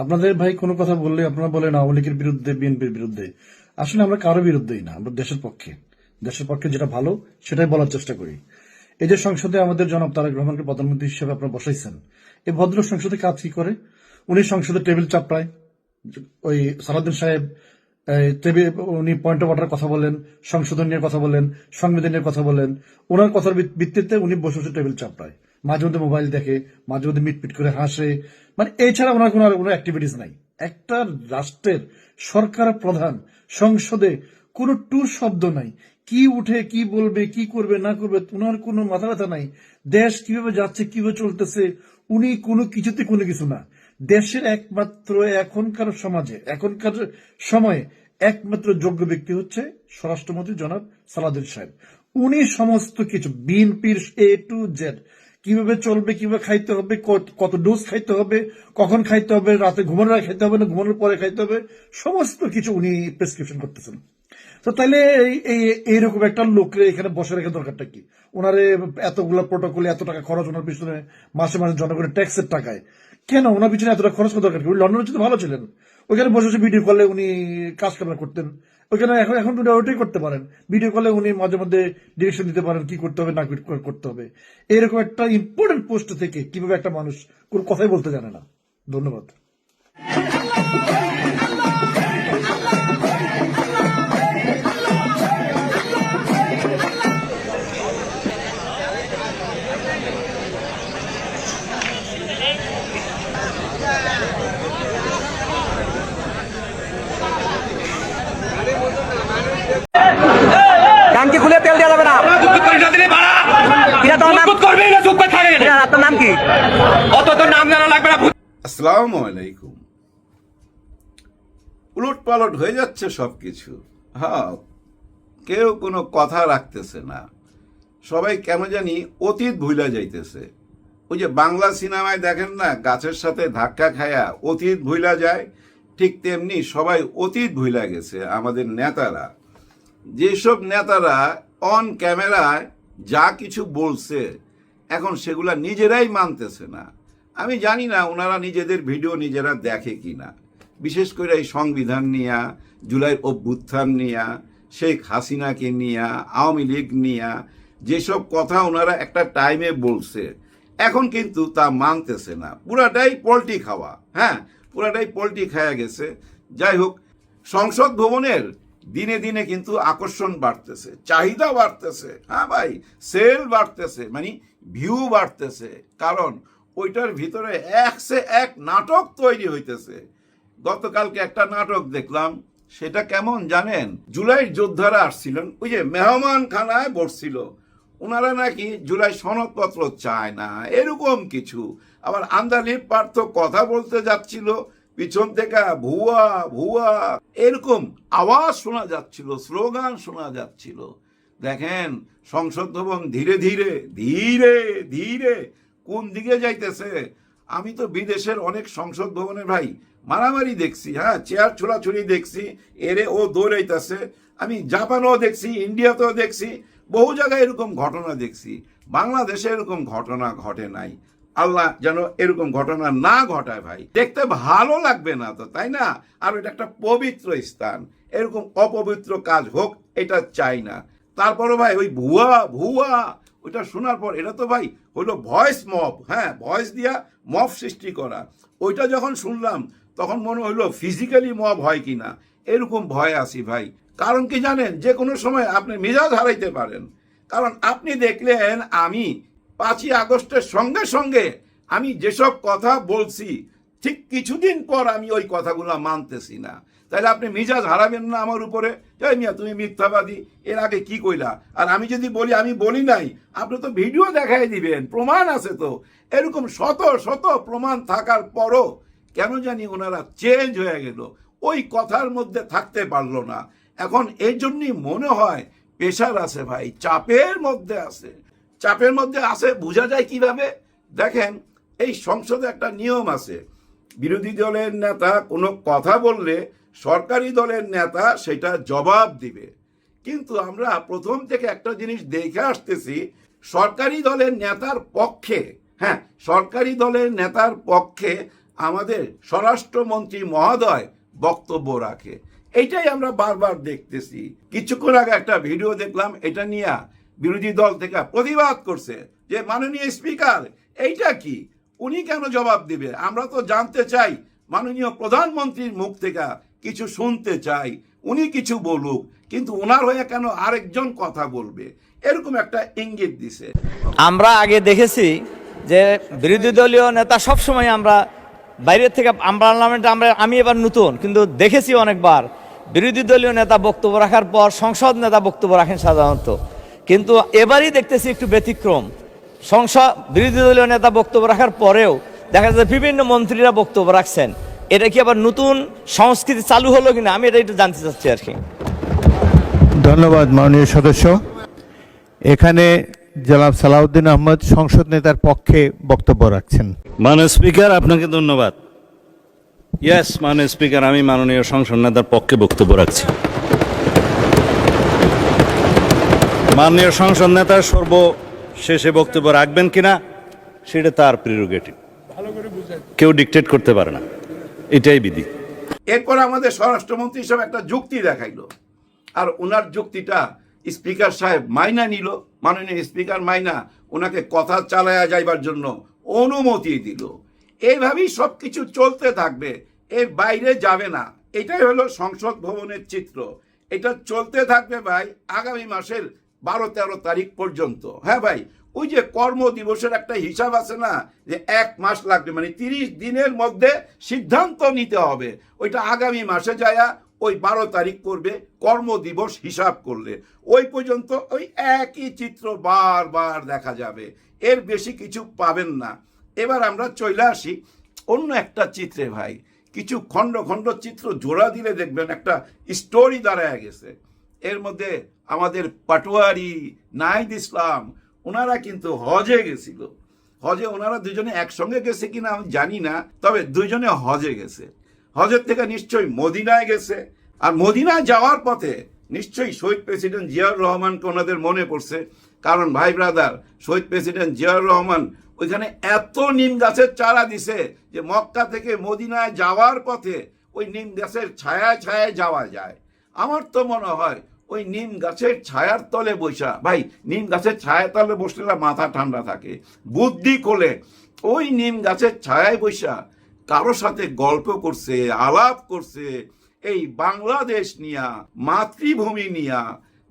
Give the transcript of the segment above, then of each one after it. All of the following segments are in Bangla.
আপনাদের ভাই কোনো কথা বললে আপনারা বলেন আওয়ামী লীগের বিরুদ্ধে, বিএনপির বিরুদ্ধে। আসলে আমরা কারো বিরুদ্ধেই না, আমরা দেশের পক্ষে যেটা ভালো সেটাই বলার চেষ্টা করি। এই যে সংসদে আমাদের জনাব তারেক রহমানকে প্রধানমন্ত্রী হিসেবে আপনারা বসাইছেন, এই ভদ্র সংসদে কাজ কি করে? উনি সংসদে টেবিল চাপড়ায়, ওই সালাউদ্দিন সাহেব উনি পয়েন্ট অফ অর্ডার কথা বলেন, সংশোধন নিয়ে কথা বলেন, সংবিধান নিয়ে কথা বলেন, ওনার কথার ভিত্তিতে উনি বসে বসে টেবিল চাপড়ায়, মাঝে মধ্যে মোবাইল দেখে, মাঝে মধ্যে মিটপিট করে হাসে, মানে এছাড়া ওনার কোনো অ্যাক্টিভিটিস নাই। একটা রাষ্ট্রের সরকার প্রধান সংসদে কোনো টুর শব্দ নাই, কি উঠে কি বলবে, কি করবে না করবে ওনার কোনো মাথা ব্যথা নাই। দেশ কিভাবে যাচ্ছে, কিভাবে চলতেছে, উনি কোনো কিছুতে কোনো কিছু না। দেশের একমাত্র এখনকার সমাজে, এখনকার সময়ে একমাত্র যোগ্য ব্যক্তি হচ্ছে স্বরাষ্ট্রমন্ত্রী জনাব সালাউদ্দিন সাহেব। উনি সমস্ত কিছু বিএনপির এ টু জেড, কিভাবে চলবে, কিভাবে খাইতে হবে, কত ডোজ খাইতে হবে, কখন খাইতে হবে, রাতে ঘুমানোর আগে খাইতে হবে না ঘুমানোর পরে খাইতে হবে, সমস্ত কিছু উনি প্রেসক্রিপশন করতেছেন। তো তাইলে এইরকম একটা লোকরে এখানে বসে রেখে দরকারটা কি? ওনারে এতগুলো প্রোটোকলে এত টাকা খরচ, ওনার পিছনে মাসে মাসে জনগণের ট্যাক্সের টাকায়, কেন ওনার পিছনে এতটা খরচ করা দরকার কি? উনি লন্ডনের জন্য ভালো ছিলেন, ওইখানে বসে বসে ভিডিও কলে উনি কাজ কারবার করতেন। ওইখানে এখন এখন ওইটাই করতে পারেন, ভিডিও কলে উনি মাঝে মধ্যে ডিরেকশন দিতে পারেন কি করতে হবে না করতে হবে। এইরকম একটা ইম্পর্টেন্ট পোস্ট থেকে কিভাবে একটা মানুষ কোনো কথাই বলতে জানে না? ধন্যবাদ। টাঙ্কি খুলে তেল দেওয়া যাবে না। আপনার নাম কি? অত তো নাম জানা লাগবে না। আসসালামু আলাইকুম। উলট পালট হয়ে যাচ্ছে সবকিছু। হ্যাঁ, কেউ কোনো কথা রাখতেছে না, সবাই কেন জানি অতীত ভুলে যাইতেছে। ওই যে বাংলা সিনেমায় দেখেন না, গাছের সাথে ধাক্কা খায়া অতীত ভুলা যায়, ঠিক তেমনি সবাই অতীত ভুলা গেছে। আমাদের নেতারা, যেসব নেতারা অন ক্যামেরায় যা কিছু বলছে এখন সেগুলা নিজেরাই মানতেছে না। আমি জানি না ওনারা নিজেদের ভিডিও নিজেরা দেখে কিনা, বিশেষ করে এই সংবিধান নিয়া, জুলাই অভ্যুত্থান নিয়া, শেখ হাসিনাকে নিয়া, আওয়ামী লীগ নিয়া যেসব কথা ওনারা একটা টাইমে বলছে, এখন কিন্তু তা মানতেছে না। পুরাটাই পল্টি খাওয়া, হ্যাঁ পুরাটাই পল্টি খাওয়া গেছে। যাই হোক, সংসদ ভবনের দিনে দিনে কিন্তু আকর্ষণ বাড়তেছে, চাহিদা বাড়তেছে, হ্যাঁ ভাই, সেল বাড়তেছে, মানে ভিউ বাড়তেছে, কারণ ওইটার ভিতরে এক নাটক তৈরি হইতেছে। গতকালকে একটা নাটক দেখলাম, সেটা কেমন জানেন? জুলাই যোদ্ধারা আসছিলেন, ওই যে মেহমান খানায় বসছিল, ওনারা নাকি জুলাই সনদপত্র চায় না, এরকম কিছু। আবার আন্দালিব পার্থ কথা বলতে যাচ্ছিল, পিছন থেকে ভুয়া ভুয়া এরকম আওয়াজ শোনা যাচ্ছিল, স্লোগান শোনা যাচ্ছিল। দেখেন সংসদ ভবন ধীরে ধীরে ধীরে ধীরে কোন দিকে যাইতেছে। আমি তো বিদেশের অনেক সংসদ ভবনে ভাই মারামারি দেখছি, হ্যাঁ চেয়ার ছোড়াছুড়ি দেখছি, এরে ও দৌড়াইতেছে। আমি জাপানেও দেখছি, ইন্ডিয়াতেও দেখছি, বহু জায়গায় এরকম ঘটনা দেখছি। বাংলাদেশে এরকম ঘটনা ঘটে নাই। আল্লাহ যেন এরকম ঘটনা না ঘটায় ভাই, দেখতে ভালো লাগবে না তো, তাই না? আর এটা একটা পবিত্র স্থান, এরকম অপবিত্র কাজ হোক এটা চাই না। তারপরে ভাই ওই ভুয়া ভুয়া ওইটা শোনার পর, এটা তো ভাই হলো ভয়েস মব, হ্যাঁ ভয়েস দিয়া মব সৃষ্টি করা। ওইটা যখন শুনলাম তখন মনে হইলো ফিজিক্যালি মব হয় কিনা, এরকম ভয় আসি ভাই। কারণ কি জানেন, যে কোনো সময় আপনি মেজাজ হারাইতে পারেন। কারণ আপনি দেখলেন আমি 5ই আগস্টের সঙ্গে সঙ্গে আমি যেসব কথা বলছি, ঠিক কিছুদিন পর আমি ওই কথাগুলো মানতেছি না। তাহলে আপনি মিজাজ হারাবেন না আমার উপরে, যাই মিয়া তুমি মিথ্যাবাদী, এর আগে কি কইলা? আর আমি যদি বলি আমি বলি নাই, আপনি তো ভিডিও দেখাই দিবেন, প্রমাণ আছে তো। এরকম শত শত প্রমাণ থাকার পরও কেন জানি ওনারা চেঞ্জ হয়ে গেল, ওই কথার মধ্যে থাকতে পারলো না। এখন এই জন্যই মনে হয় প্রেশার আছে ভাই, চাপের মধ্যে আছে। চাপের মধ্যে আছে বোঝা যায় কিভাবে? দেখেন, এই সংসদে একটা নিয়ম আছে, বিরোধী দলের নেতা কোনো কথা বললে সরকারি দলের নেতা সেটা জবাব দিবে। কিন্তু আমরা প্রথম থেকে একটা জিনিস দেখে আসতেছি, সরকারি দলের নেতার পক্ষে হ্যাঁ, সরকারি দলের নেতার পক্ষে আমাদের স্বরাষ্ট্রমন্ত্রী মহোদয় বক্তব্য রাখে, এইটাই আমরা বারবার দেখতেছি। কিছুক্ষণ আগে একটা ভিডিও দেখলাম, এটা নিয়ে বিরোধী দল থেকে প্রতিবাদ করছে যে মাননীয় স্পিকার এইটা কি, উনি কেন জবাব দিবে? আমরা তো জানতে চাই, মাননীয় প্রধানমন্ত্রীর মুখ থেকে কিছু শুনতে চাই, উনি কিছু বলুক, কিন্তু ওনার হয়ে কেন আরেকজন কথা বলবে? এরকম একটা ইঙ্গিত দিছে। আমরা আগে দেখেছি যে বিরোধী দলীয় নেতা সবসময় আমরা বাইরের থেকে পার্লামেন্টে আমি এবার নতুন, কিন্তু দেখেছি অনেকবার বিরোধী দলীয় নেতা বক্তব্য রাখার পর সংসদ নেতা বক্তব্য রাখেন সাধারণত, কিন্তু এবারই দেখতেছি একটু ব্যতিক্রম। বিরোধী দলীয় নেতা বক্তব্য রাখার পরেও দেখা যাচ্ছে বিভিন্ন মন্ত্রীরা বক্তব্য রাখছেন। এটা কি আবার নতুন সংস্কৃতি চালু হলো কিনা, আমি এটা একটু জানতে চাচ্ছি আর কি। ধন্যবাদ মাননীয় সদস্য। এখানে জনাব সালাউদ্দিন আহমদ সংসদ নেতার পক্ষে বক্তব্য রাখছেন। মাননীয় স্পিকার, আপনাকে ধন্যবাদ। ইয়েস মাননীয় স্পিকার, আমি মাননীয় সংসদ নেতার পক্ষে বক্তব্য রাখছি। মাননীয় সংসদ নেতা সর্বশেষে বক্তব্য রাখবেন কিনা সেটা তার প্রিরোগেটিভ, কেউ ডিকটেট করতে পারে না, এটাই বিধি। এরপর আমাদের স্বরাষ্ট্রমন্ত্রী হিসেবে একটা যুক্তি দেখাইলো, আর ওনার যুক্তিটা স্পিকার সাহেব মাইনা নিল। মাননীয় স্পিকার মাইনা ওনাকে কথা চালায়া যাইবার জন্য অনুমতি দিল। এইভাবেই সবকিছু চলতে থাকবে, এর বাইরে যাবে না। এটাই হলো সংসদ ভবনের চিত্র। এটা চলতে থাকবে ভাই আগামী মাসের 12-13 তারিখ পর্যন্ত। হ্যাঁ ভাই, ওই যে কর্ম দিবসের একটা হিসাব আছে না, যে 1 মাস লাগবে, মানে 30 দিনের মধ্যে সিদ্ধান্ত নিতে হবে। ওইটা আগামী মাসে যায়া ওই 12 তারিখ করবে কর্মদিবস হিসাব করলে। ওই পর্যন্ত ওই একই চিত্র বারবার দেখা যাবে, এর বেশি কিছু পাবেন না। এবার আমরা চলে আসি অন্য একটা চিত্রে ভাই। কিছু খণ্ড খণ্ড চিত্র জোড়া দিলে দেখবেন একটা স্টোরি দাঁড়ায় গেছে। এর মধ্যে আমাদের পাটোয়ারি, নাহিদ ইসলাম, ওনারা কিন্তু হজে গেছিল। হজে ওনারা দুজনে একসঙ্গে গেছে কিনা আমি জানি না, তবে দুজনে হজে গেছে। হজের থেকে নিশ্চয়ই মদিনায় গেছে, আর মদিনায় যাওয়ার পথে নিশ্চয়ই শহীদ প্রেসিডেন্ট জিয়াউর রহমানকে ওনাদের মনে পড়ছে। কারণ ভাই ব্রাদার, শহীদ প্রেসিডেন্ট জিয়াউর রহমান ওইখানে এত নিম গাছের চারা দিছে যে মক্কা থেকে মদিনায় যাওয়ার পথে ওই নিম গাছের ছায়ায় ছায়ায় যাওয়া যায়। আমার তো মনে হয় ওই নিম গাছের ছায়ার তলে বসা, ভাই নিম গাছের ছায়ার তলে বসলে মাথা ঠান্ডা থাকে, বুদ্ধি খোলে। ওই নিম গাছের ছায়ায় বসা কারো সাথে গল্প করছে, আলাপ করছে এই বাংলাদেশ নিয়া, মাতৃভূমি নিয়া।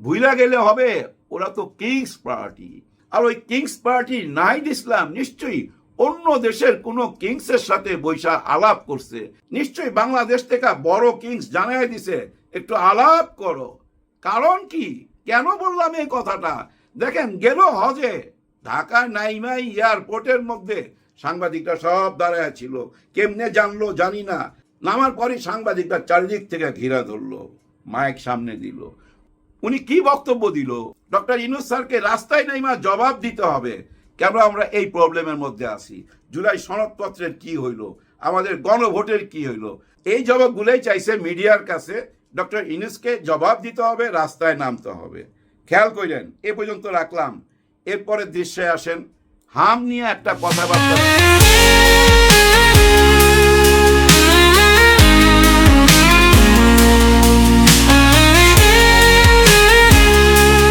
ভুইলা গেলে হবে, ওরা তো কিংস পার্টি। আর ওই কিংস পার্টি নাহিদ ইসলাম নিশ্চয়ই অন্য দেশের কোনো কিংসের সাথে বৈশা আলাপ করছে। নিশ্চয়ই বাংলাদেশ থেকে বড় কিংস জানাই দিছে একটু আলাপ করো। কারণ কি, কেন বললাম এই কথাটা? দেখেন, গেল হজে, ঢাকা নাইমাই এয়ারপোর্টের মধ্যে সাংবাদিকরা সব দাঁড়ায় ছিল। কেমনে জানলো জানি না, নামার পরই সাংবাদিকরা চারিদিক থেকে ঘিরা ধরলো, মাইক সামনে দিল। উনি কি বক্তব্য দিল? ডক্টর ইউনূস স্যারকে রাস্তায় নাইমা জবাব দিতে হবে কেন আমরা এই প্রবলেমের মধ্যে আছি। জুলাই সনদপত্রের কি হইল, আমাদের গণভোটের কি হইল, এই জবাবগুলোই চাইছে মিডিয়ার কাছে। ডক্টর ইউনূসকে জবাব দিতে হবে, রাস্তায় নামতে হবে। খেয়াল করেন, এ পর্যন্ত রাখলাম। এরপরে দৃশ্যে আসেন, হাম নিয়ে একটা কথাবার্তা।